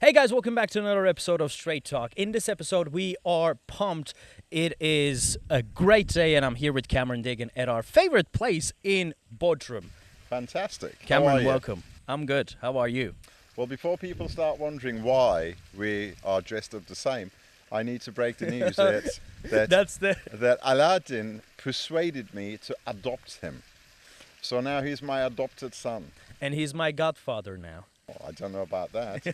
Hey guys, welcome back to another episode of Straight Talk. In this episode, we are pumped. It is a great day, and I'm here with Cameron Deggin at our favorite place in Bodrum. Fantastic. Cameron, welcome. I'm good. How are you? Well, before people start wondering why we are dressed up the same, I need to break the news that Alaattin persuaded me to adopt him. So now he's my adopted son. And he's my godfather now. Oh, I don't know about that. Do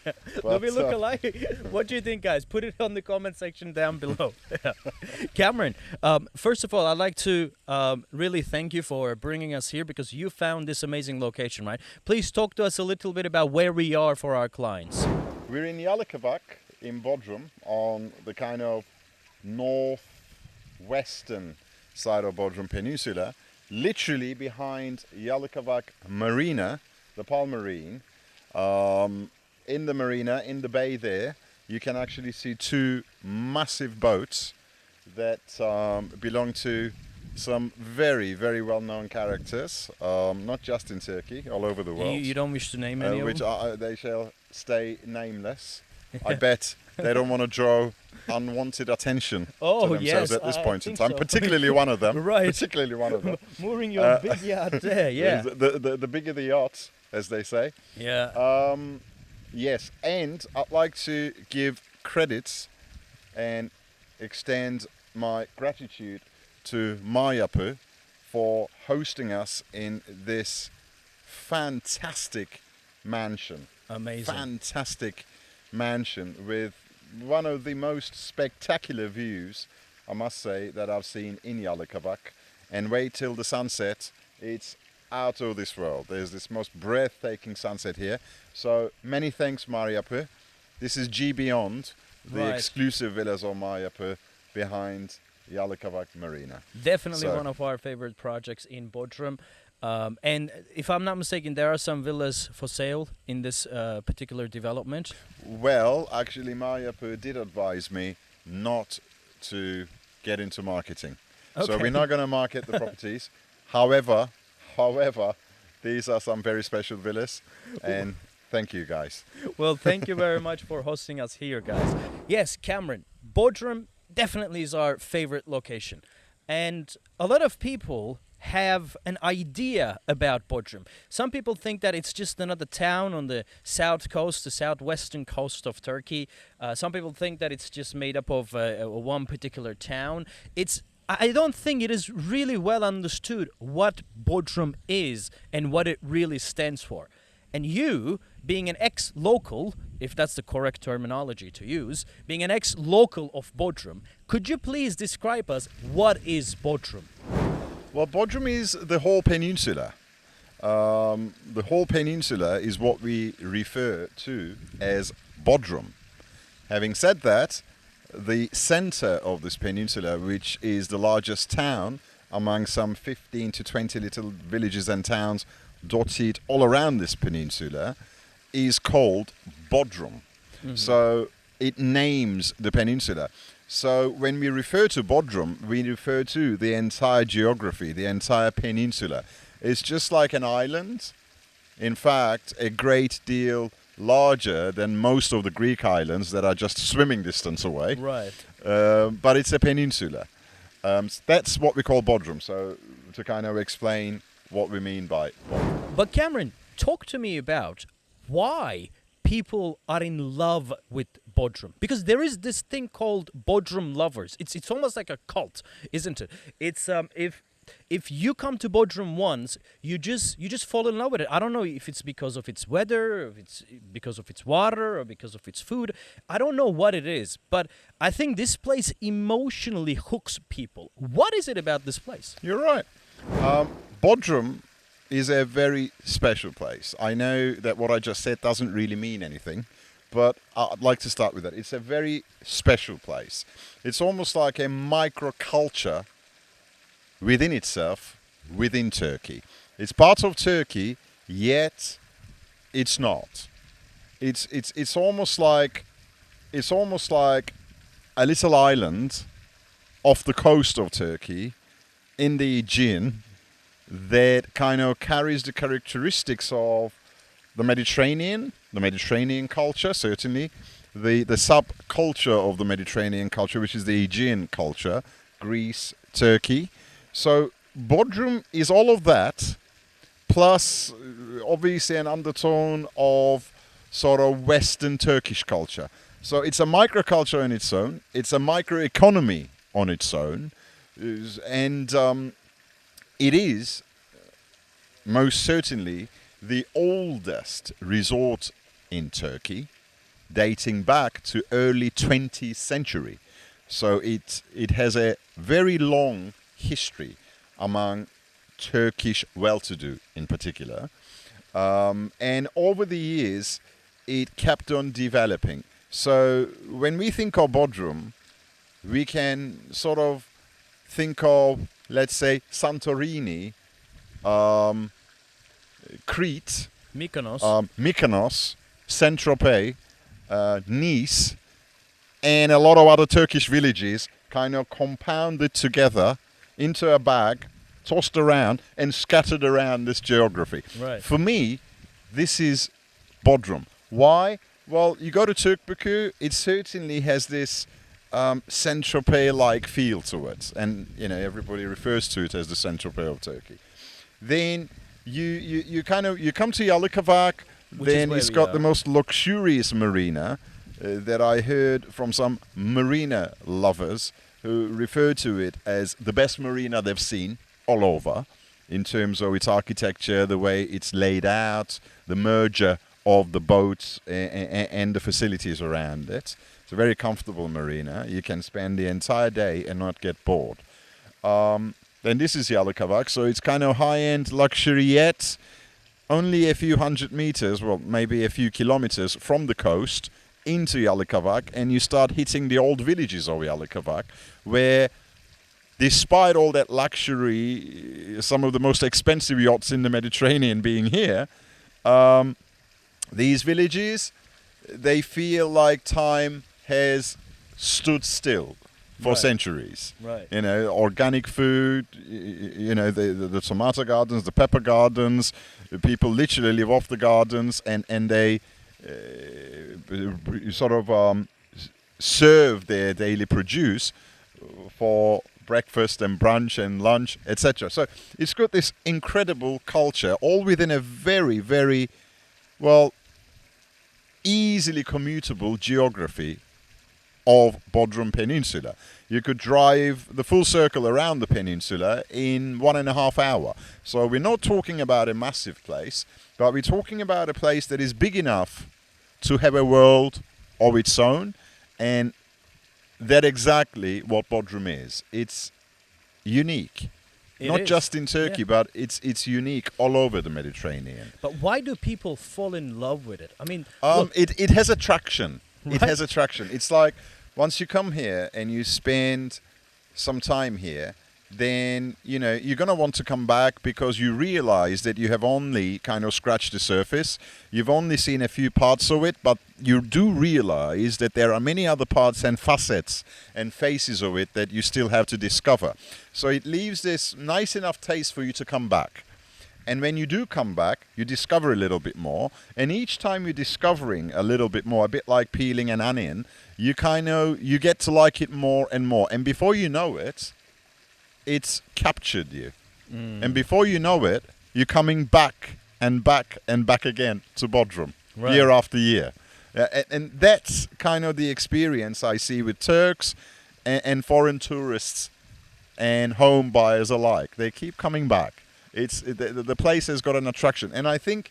we look alike? What do you think, guys? Put it on the comment section down below. Cameron, first of all, I'd like to really thank you for bringing us here because you found this amazing location, right? Please talk to us a little bit about where we are for our clients. We're in Yalıkavak in Bodrum on the kind of northwestern side of Bodrum Peninsula, literally behind Yalıkavak Marina, the Palm Marine. In the marina, in the bay there, you can actually see two massive boats that belong to some very, very well-known characters, not just in Turkey, all over the world. You don't wish to name any of them? They shall stay nameless. I bet they don't want to draw unwanted attention to themselves at this point in time, particularly one of them. Right. Particularly one of them. Mooring your big yacht there, yeah. The bigger the yacht, as they say. Yeah. Yes, and I'd like to give credits and extend my gratitude to Mayapu for hosting us in this fantastic mansion. Amazing. Fantastic mansion with one of the most spectacular views, I must say, that I've seen in Yalıkavak. And wait till the sunset, it's out of this world. There's this most breathtaking sunset here. So many thanks, Mayapu. This is G Beyond, the exclusive villas of Mayapu behind Yalıkavak Marina. Definitely one of our favorite projects in Bodrum. And if I'm not mistaken, there are some villas for sale in this particular development. Well, actually, Mayapu did advise me not to get into marketing. Okay. So we're not going to market the properties. However, these are some very special villas, and thank you, guys. Well, thank you very much for hosting us here, guys. Yes, Cameron, Bodrum definitely is our favorite location. And a lot of people have an idea about Bodrum. Some people think that it's just another town on the south coast, the southwestern coast of Turkey. Some people think that it's just made up of one particular town. I don't think it is really well understood what Bodrum is and what it really stands for. And you, being an ex-local, if that's the correct terminology to use, being an ex-local of Bodrum, could you please describe us what is Bodrum? Well, Bodrum is the whole peninsula. The whole peninsula is what we refer to as Bodrum. Having said that, the center of this peninsula, which is the largest town among some 15 to 20 little villages and towns dotted all around this peninsula, is called Bodrum. Mm-hmm. So it names the peninsula. So when we refer to Bodrum, we refer to the entire geography, the entire peninsula. It's just like an island. In fact, a great deal larger than most of the Greek islands that are just swimming distance away. Right. But it's a peninsula. That's what we call Bodrum. So to kind of explain what we mean by Bodrum. But Cameron, talk to me about why people are in love with Bodrum, because there is this thing called Bodrum lovers. It's almost like a cult, isn't it? It's if you come to Bodrum once, you just fall in love with it. I don't know if it's because of its weather, or if it's because of its water, or because of its food. I don't know what it is, but I think this place emotionally hooks people. What is it about this place? You're right. Bodrum is a very special place. I know that what I just said doesn't really mean anything, but I'd like to start with that. It's a very special place. It's almost like a microculture within itself within Turkey. It's part of Turkey, yet it's not. It's almost like a little island off the coast of Turkey in the Aegean that kind of carries the characteristics of the Mediterranean culture, certainly, the subculture of the Mediterranean culture, which is the Aegean culture, Greece, Turkey. So Bodrum is all of that, plus obviously an undertone of sort of Western Turkish culture. So it's a microculture on its own, it's a microeconomy on its own, and it is most certainly the oldest resort in Turkey, dating back to early 20th century. So it has a very long history among Turkish well-to-do in particular. And over the years, it kept on developing. So when we think of Bodrum, we can sort of think of, let's say, Santorini, Crete, Mykonos, Saint-Tropez, Nice, and a lot of other Turkish villages kind of compounded together into a bag, tossed around, and scattered around this geography. Right. For me, this is Bodrum. Why? Well, you go to Türkbükü, it certainly has this Saint-Tropez-like feel to it, and everybody refers to it as the Saint-Tropez of Turkey. Then you come to Yalıkavak, then it's got the most luxurious marina that I heard from some marina lovers who refer to it as the best marina they've seen all over in terms of its architecture, the way it's laid out, the merger of the boats and the facilities around it. It's a very comfortable marina. You can spend the entire day and not get bored. Then this is Yalıkavak, so it's kind of high-end luxury yet only a few hundred meters, well, maybe a few kilometers from the coast into Yalıkavak, and you start hitting the old villages of Yalıkavak, where despite all that luxury, some of the most expensive yachts in the Mediterranean being here, these villages, they feel like time has stood still for centuries. Right. Organic food, the tomato gardens, the pepper gardens, people literally live off the gardens, and they sort of serve their daily produce for breakfast and brunch and lunch, etc. So it's got this incredible culture, all within a very, very, well, easily commutable geography of Bodrum Peninsula. You could drive the full circle around the peninsula in 1.5 hours. So we're not talking about a massive place, but we're talking about a place that is big enough to have a world of its own, and that's exactly what Bodrum is. It's unique. Not just in Turkey, but it's unique all over the Mediterranean. But why do people fall in love with it? I mean, it has attraction. Right? It has attraction. It's like once you come here and you spend some time here, then you're going to want to come back because you realize that you have only kind of scratched the surface. You've only seen a few parts of it, but you do realize that there are many other parts and facets and faces of it that you still have to discover. So it leaves this nice enough taste for you to come back. And when you do come back, you discover a little bit more. And each time you're discovering a little bit more, a bit like peeling an onion, you get to like it more and more. And before you know it, it's captured you. And before you know it, you're coming back and back and back again to Bodrum, year after year. And that's kind of the experience I see with Turks and foreign tourists and home buyers alike. They keep coming back. The place has got an attraction. And I think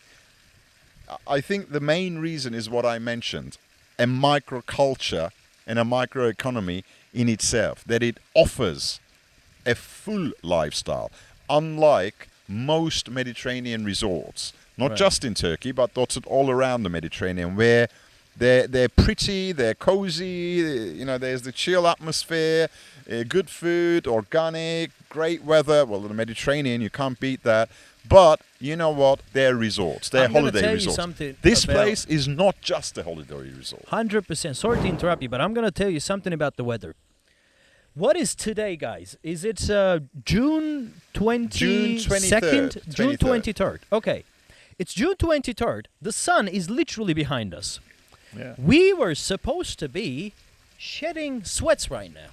the main reason is what I mentioned, a microculture and a microeconomy in itself, that it offers a full lifestyle, unlike most Mediterranean resorts, not just in Turkey, but dotted all around the Mediterranean, where They're pretty, they're cozy, you know, there's the chill atmosphere, good food, organic, great weather. Well, the Mediterranean, you can't beat that. But you know what? They're resorts. They're I'm gonna holiday tell you resorts. something This about- place is not just a holiday resort. 100%. Sorry to interrupt you, but I'm going to tell you something about the weather. What is today, guys? Is it June 22nd? June 23rd. Okay. It's June 23rd. The sun is literally behind us. Yeah. We were supposed to be shedding sweats right now.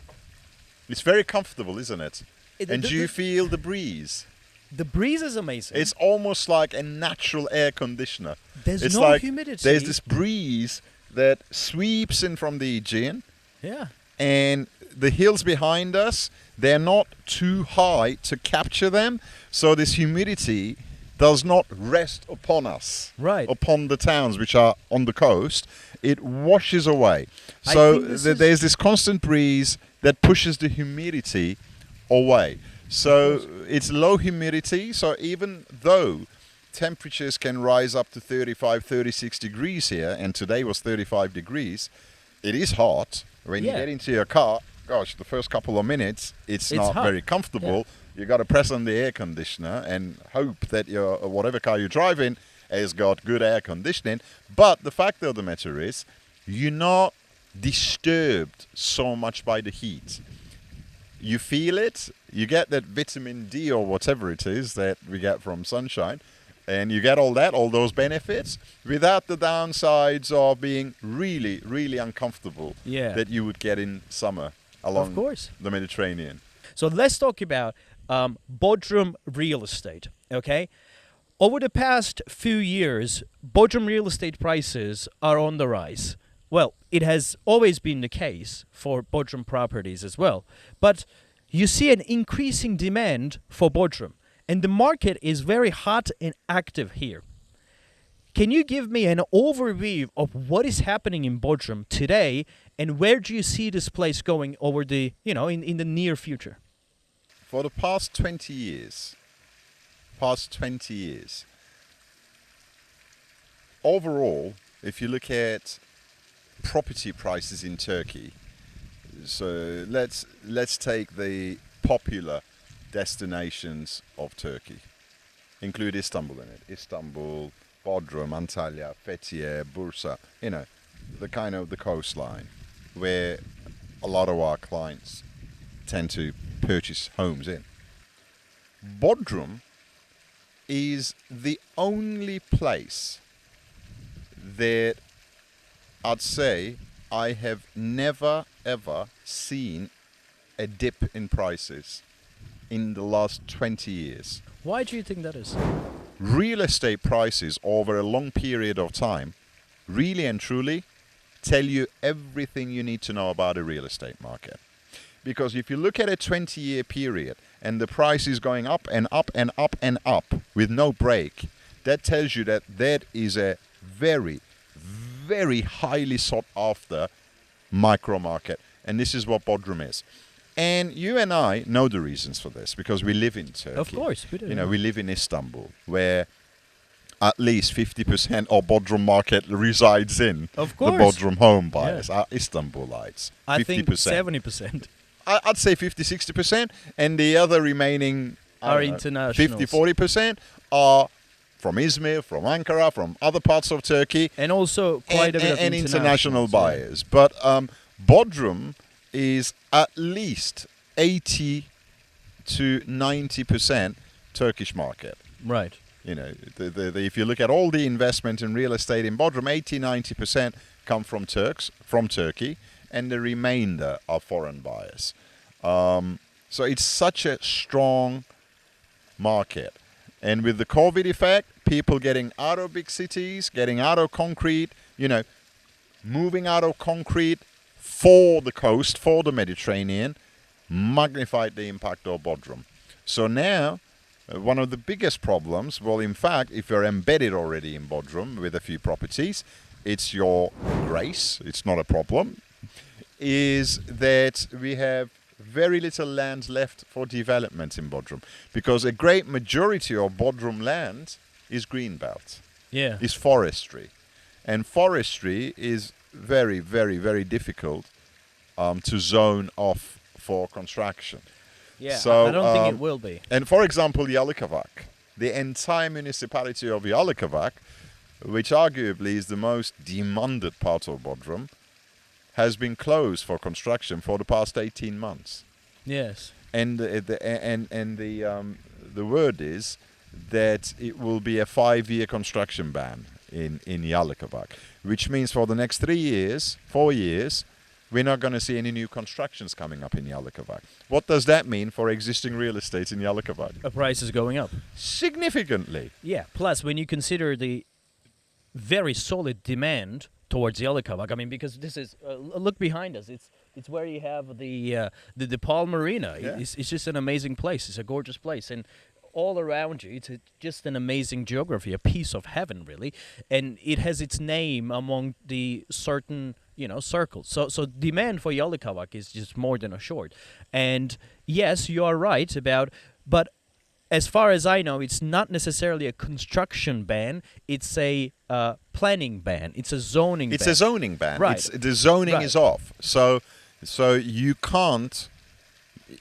It's very comfortable, isn't it? It- And the- you the- feel the breeze. The breeze is amazing. It's almost like a natural air conditioner. There's It's no like humidity. There's this breeze that sweeps in from the Aegean, Yeah. and the hills behind us, they're not too high to capture them, so this humidity does not rest upon us, Right. upon the towns which are on the coast. It washes away. I So think this is- there's this constant breeze that pushes the humidity away. So it's low humidity, so even though temperatures can rise up to 35, 36 degrees here, and today was 35 degrees, it is hot. When you Yeah. get into your car, gosh, the first couple of minutes, it's not hot. very comfortable. You got to press on the air conditioner and hope that your whatever car you're driving has got good air conditioning. But the fact of the matter is, you're not disturbed so much by the heat. You feel it, you get that vitamin D or whatever it is that we get from sunshine, and you get all those benefits without the downsides of being really, really uncomfortable Yeah. that you would get in summer along Of course. the Mediterranean. So let's talk about Bodrum Real Estate, okay? Over the past few years, Bodrum real estate prices are on the rise. Well, it has always been the case for Bodrum properties as well. But you see an increasing demand for Bodrum, and the market is very hot and active here. Can you give me an overview of what is happening in Bodrum today, and where do you see this place going over the, in the near future? For the past 20 years, overall, if you look at property prices in Turkey, so let's take the popular destinations of Turkey, include Istanbul in it. Istanbul, Bodrum, Antalya, Fethiye, Bursa, the kind of the coastline where a lot of our clients tend to purchase homes in. Bodrum is the only place that I'd say I have never ever seen a dip in prices in the last 20 years. Why do you think that is? Real estate prices over a long period of time really and truly tell you everything you need to know about a real estate market. Because if you look at a 20-year period and the price is going up and up and up and up with no break, that tells you that that is a very, very highly sought after micro market. And this is what Bodrum is. And you and I know the reasons for this because we live in Turkey. Of course, we do. We live in Istanbul, where at least 50% of Bodrum market resides in. Of The course. Bodrum home buyers are Istanbulites. I think 50%. 70%. I'd say 50-60%, and the other remaining Are internationals. 50-40% are from Izmir, from Ankara, from other parts of Turkey, And also quite a bit of and international internationals, yeah. buyers. But Bodrum is at least 80 to 90% Turkish market. Right. If you look at all the investment in real estate in Bodrum, 80-90% come from Turkey, and the remainder are foreign buyers. So it's such a strong market. And with the COVID effect, people getting out of big cities, getting out of concrete, moving out of concrete for the coast, for the Mediterranean, magnified the impact of Bodrum. So now, one of the biggest problems, well, in fact, if you're embedded already in Bodrum with a few properties, it's your grace, it's not a problem, is that we have very little land left for development in Bodrum. Because a great majority of Bodrum land is greenbelt, Yeah. is forestry. and forestry is very, very, very difficult to zone off for construction. Yeah, So, I don't think it will be. And for example, Yalıkavak, the entire municipality of Yalıkavak, which arguably is the most demanded part of Bodrum, has been closed for construction for the past 18 months. Yes. And the word is that it will be a 5-year construction ban in Yalıkavak, which means for the next 3 years, 4 years, we're not going to see any new constructions coming up in Yalıkavak. What does that mean for existing real estate in Yalıkavak? The price is going up. Significantly. Yeah. Plus, when you consider the very solid demand towards Yalıkavak, I mean, because this is look behind us. It's where you have the Palm Marina. Yeah. It's just an amazing place. It's a gorgeous place, and all around you, it's just an amazing geography, a piece of heaven, really. And it has its name among the certain, circles. So demand for Yalıkavak is just more than assured. And yes, you are right but as far as I know, it's not necessarily a construction ban. It's a planning ban. It's a zoning ban. It's a zoning ban. Right. The zoning Right. is off. So you can't.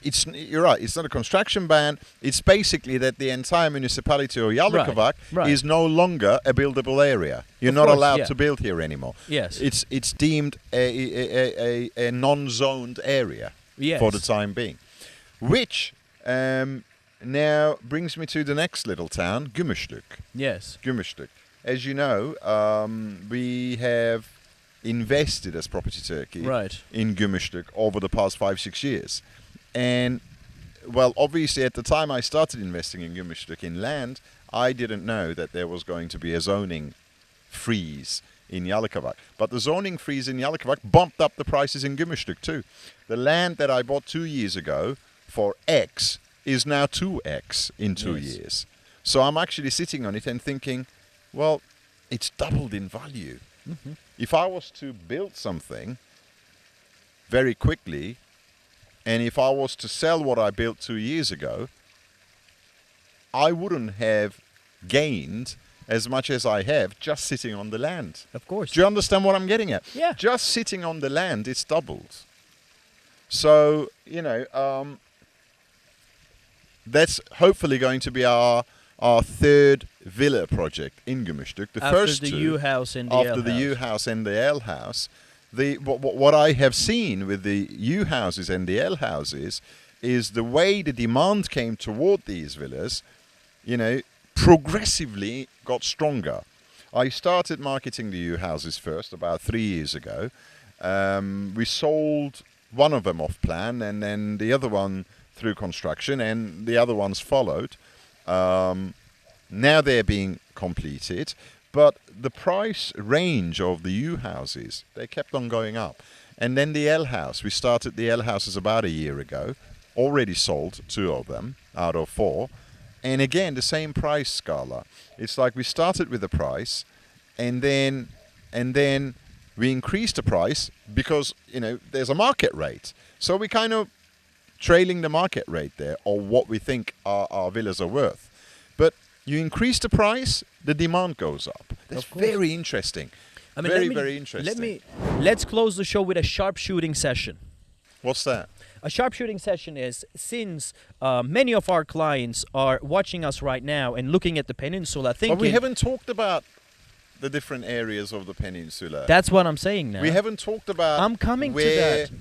You're right. It's not a construction ban. It's basically that the entire municipality of Yalıkavak Right. is no longer a buildable area. You're Of not course, allowed yeah. to build here anymore. Yes. It's deemed a non-zoned area Yes. for the time being, which now brings me to the next little town, Gümüşlük. Yes. Gümüşlük. As you know, we have invested as Property Turkey Right. in Gümüşlük over the past 5-6 years. And, well, obviously at the time I started investing in Gümüşlük in land, I didn't know that there was going to be a zoning freeze in Yalıkavak. But the zoning freeze in Yalıkavak bumped up the prices in Gümüşlük too. The land that I bought 2 years ago for X is now 2X in 2 Yes. years. So I'm actually sitting on it and thinking, well, it's doubled in value. Mm-hmm. If I was to build something very quickly, and if I was to sell what I built 2 years ago, I wouldn't have gained as much as I have just sitting on the land. Of course. Do you understand what I'm getting at? Yeah. Just sitting on the land, it's doubled. So, that's hopefully going to be our third villa project in Gümüşlük. The After first the two, U house and the after L the house. U house and the L house, what I have seen with the U houses and the L houses is the way the demand came toward these villas, progressively got stronger. I started marketing the U houses first about 3 years ago. We sold one of them off plan, and then the other one through construction, and the other ones followed. Now they're being completed, but the price range of the U houses, they kept on going up. And then the L house, we started the L houses about a year ago, already sold 2 of them out of 4. And again, the same price scala. It's like we started with a price, and then we increased the price because, there's a market rate. So we kind of trailing the market rate there, or what we think our villas are worth. But you increase the price, the demand goes up. That's Of course. very interesting. I mean, Very interesting. Let's close the show with a sharpshooting session. What's that? A sharpshooting session is, since many of our clients are watching us right now and looking at the peninsula, thinking... But we haven't talked about the different areas of the peninsula. That's what I'm saying now. We haven't talked about I'm coming to where that.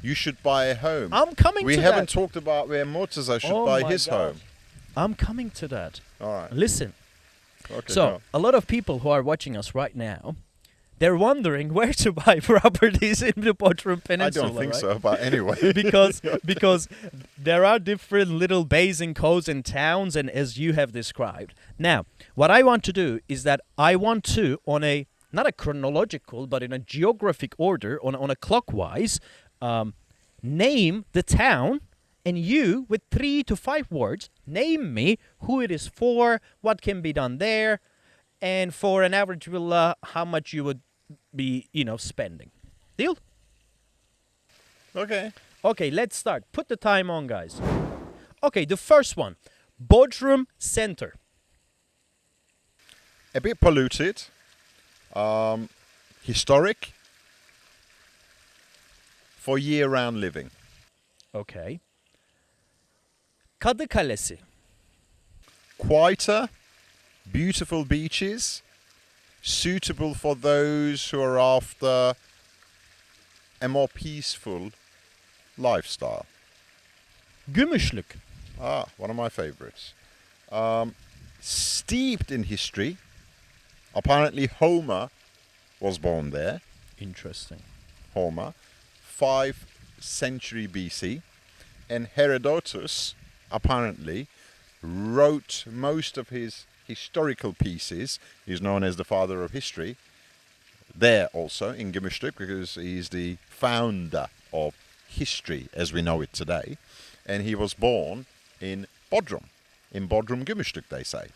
you should buy a home. I'm coming We to haven't that. talked about where Murtaza should Oh buy my his God. home. I'm coming to that. All right. Listen. Okay, So, go. a lot of people who are watching us right now, they're wondering where to buy properties in the Bodrum I Peninsula. don't think right? so, but anyway. because there are different little bays and codes and towns, and as you have described. Now, what I want to do is that I want to, on a not a chronological, but in a geographic order, on a clockwise, name the town, and you, with 3 to 5 words, name me who it is for, what can be done there, and for an average villa, how much you would be, spending. Deal? Okay. Okay, let's start. Put the time on, guys. Okay, the first one. Bodrum Center. A bit polluted. Historic for year-round living. Okay. Kadıkalesi. Quieter, beautiful beaches, suitable for those who are after a more peaceful lifestyle. Gümüşlük. One of my favorites. Steeped in history. Apparently Homer was born there. Interesting. Homer. 5th century BC. And Herodotus apparently wrote most of his historical pieces. He's known as the father of history. There also in Gümüşlük, because he's the founder of history as we know it today. And he was born in Bodrum. In Bodrum Gümüşlük, they say.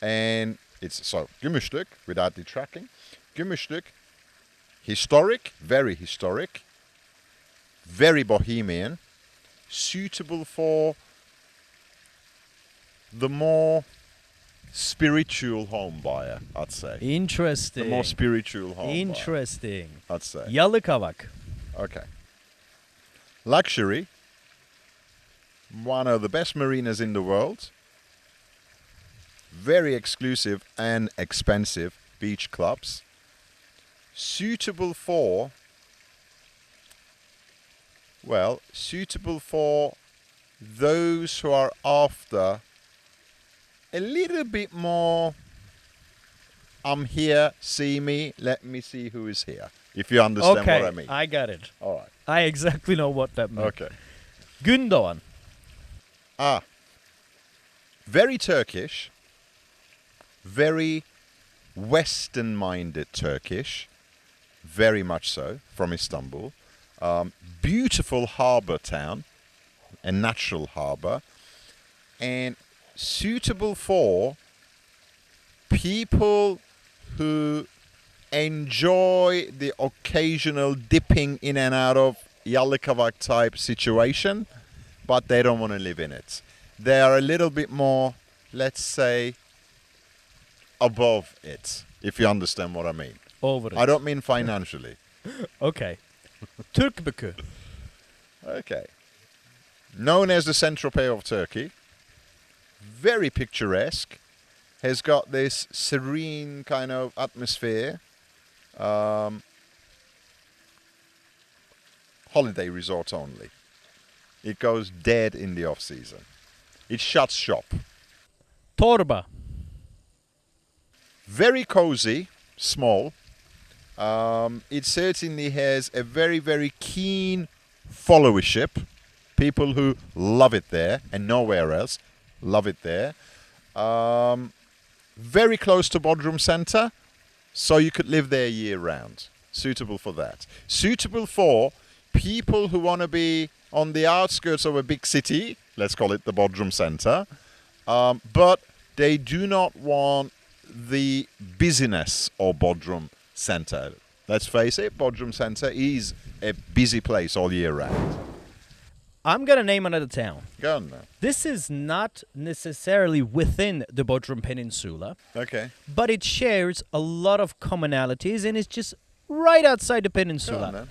And it's so Gümüşlük, without detracting. Gümüşlük, historic, very bohemian, suitable for the more spiritual home buyer, I'd say. Interesting. The more spiritual home Interesting. buyer, I'd say. Yalıkavak. Okay. Luxury. One of the best marinas in the world. Very exclusive and expensive beach clubs. Suitable for those who are after a little bit more, I'm here, see me, let me see who is here. If you understand Okay, what I mean. I got it. All right. I exactly know what that means. Okay. Gündoğan. Very Turkish. Very Western-minded Turkish. Very much so, from Istanbul. Beautiful harbour town. A natural harbour. And suitable for people who enjoy the occasional dipping in and out of Yalıkavak type situation, but they don't want to live in it. They are a little bit more, let's say, above it, if you understand what I mean. Over it. I don't mean financially. Okay. Türkbükü. Okay. Known as the Saint-Tropez of Turkey. Very picturesque. Has got this serene kind of atmosphere. Holiday resort only. It goes dead in the off season. It shuts shop. Torba. Very cozy, small. It certainly has a very, very keen followership. People who love it there and nowhere else love it there. Very close to Bodrum Center, so you could live there year round. Suitable for that. Suitable for people who want to be on the outskirts of a big city, let's call it the Bodrum Center, but they do not want the busyness of Bodrum Center. Let's face it, Bodrum Center is a busy place all year round. I'm going to name another town. Go on now. This is not necessarily within the Bodrum Peninsula, Okay. but it shares a lot of commonalities and it's just right outside the Go on peninsula. then.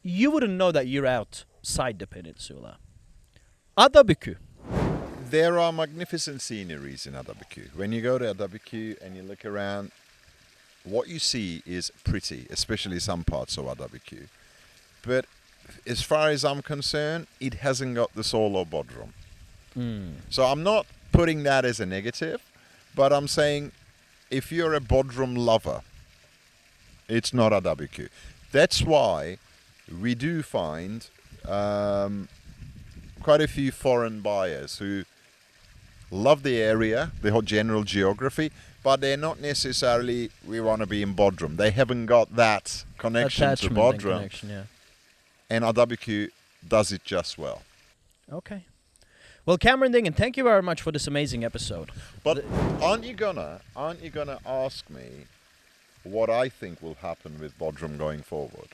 You wouldn't know that you're outside the peninsula. Adabükü. There are magnificent sceneries in Adabükü. When you go to Adabükü and you look around, what you see is pretty, especially some parts of Adabükü. But as far as I'm concerned, it hasn't got the soul of Bodrum. So I'm not putting that as a negative, but I'm saying if you're a Bodrum lover, it's not Adabükü. That's why we do find quite a few foreign buyers who love the area, the whole general geography, but they're not necessarily, we want to be in Bodrum. They haven't got that connection Attachment to and Bodrum. connection, yeah. And Adabükü does it just well. Okay. Well, Cameron Deggin, thank you very much for this amazing episode. But aren't you gonna ask me what I think will happen with Bodrum going forward?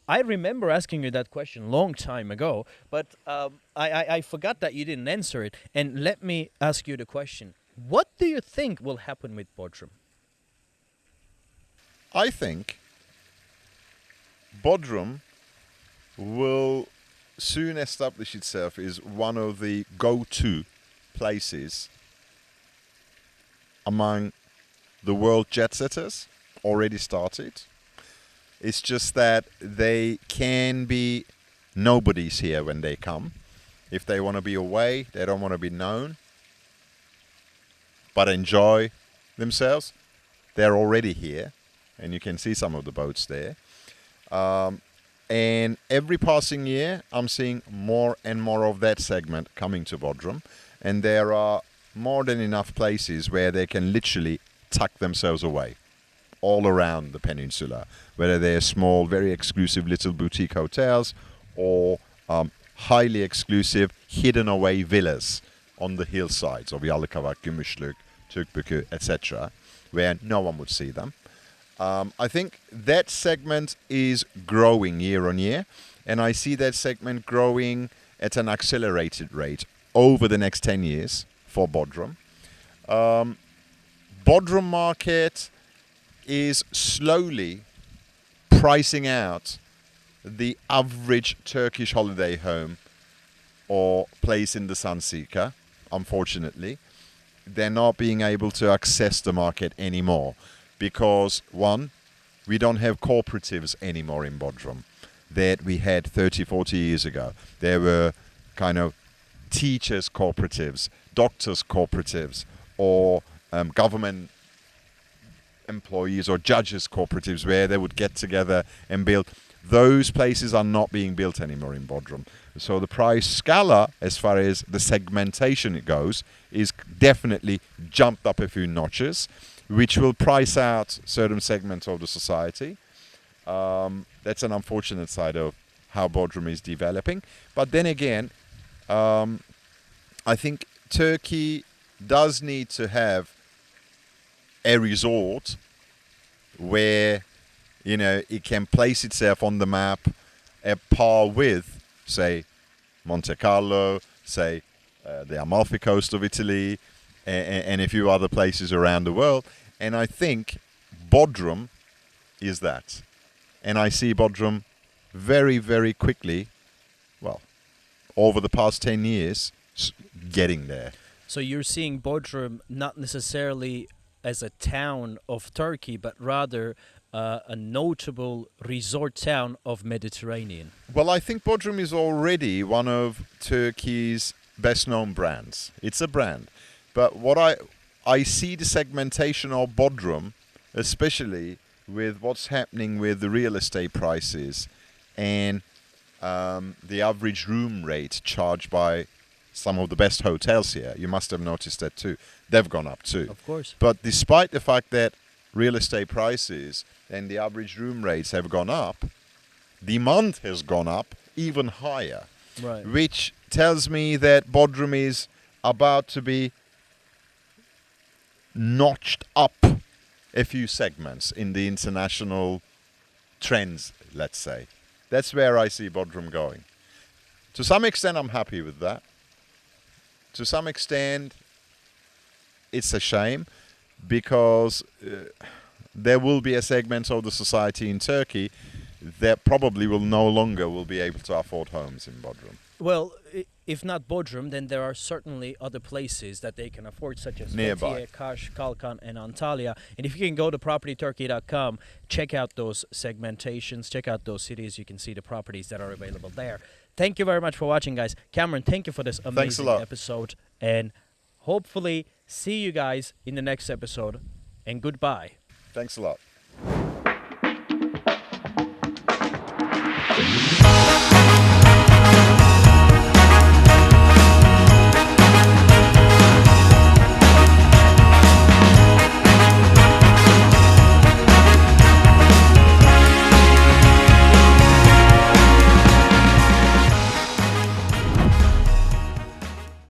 I remember asking you that question a long time ago, but I forgot that you didn't answer it. And let me ask you the question. What do you think will happen with Bodrum? I think Bodrum will soon establish itself as one of the go-to places among the world jet setters. Already started. It's just that they can be nobodies here when they come. If they want to be away, they don't want to be known, but enjoy themselves, they're already here, and you can see some of the boats there. And every passing year, I'm seeing more and more of that segment coming to Bodrum, and there are more than enough places where they can literally tuck themselves away all around the peninsula, whether they're small, very exclusive little boutique hotels or highly exclusive, hidden away villas on the hillsides of Yalıkavak, Gümüşlük, Türkbükü, etc., where no one would see them. I think that segment is growing year on year, and I see that segment growing at an accelerated rate over the next 10 years for Bodrum. Bodrum market is slowly pricing out the average Turkish holiday home or place in the Sunseeker, unfortunately. They're not being able to access the market anymore because, one, we don't have cooperatives anymore in Bodrum that we had 30, 40 years ago. There were kind of teachers' cooperatives, doctors' cooperatives, or government employees or judges' cooperatives where they would get together and build. Those places are not being built anymore in Bodrum. So the price scala, as far as the segmentation it goes, is definitely jumped up a few notches, which will price out certain segments of the society. That's an unfortunate side of how Bodrum is developing. But then again, I think Turkey does need to have a resort where, you know, it can place itself on the map at par with, say, Monte Carlo, say, the Amalfi Coast of Italy, and a few other places around the world. And I think Bodrum is that. And I see Bodrum very, very quickly, well, over the past 10 years, getting there. So you're seeing Bodrum not necessarily as a town of Turkey, but rather a notable resort town of Mediterranean. Well, I think Bodrum is already one of Turkey's best-known brands. It's a brand. But what I see the segmentation of Bodrum, especially with what's happening with the real estate prices and the average room rate charged by some of the best hotels here. You must have noticed that too. They've gone up too. Of course. But despite the fact that real estate prices and the average room rates have gone up, demand has gone up even higher. Right. Which tells me that Bodrum is about to be notched up a few segments in the international trends, let's say. That's where I see Bodrum going. To some extent, I'm happy with that. To some extent, it's a shame because there will be a segment of the society in Turkey that probably will no longer will be able to afford homes in Bodrum. Well, if not Bodrum, then there are certainly other places that they can afford, such as Nearby. Fethiye, Kaş, Kalkan, and Antalya. And if you can go to propertyturkey.com, check out those segmentations, check out those cities, you can see the properties that are available there. Thank you very much for watching, guys. Cameron, thank you for this amazing episode. And hopefully see you guys in the next episode. And goodbye. Thanks a lot.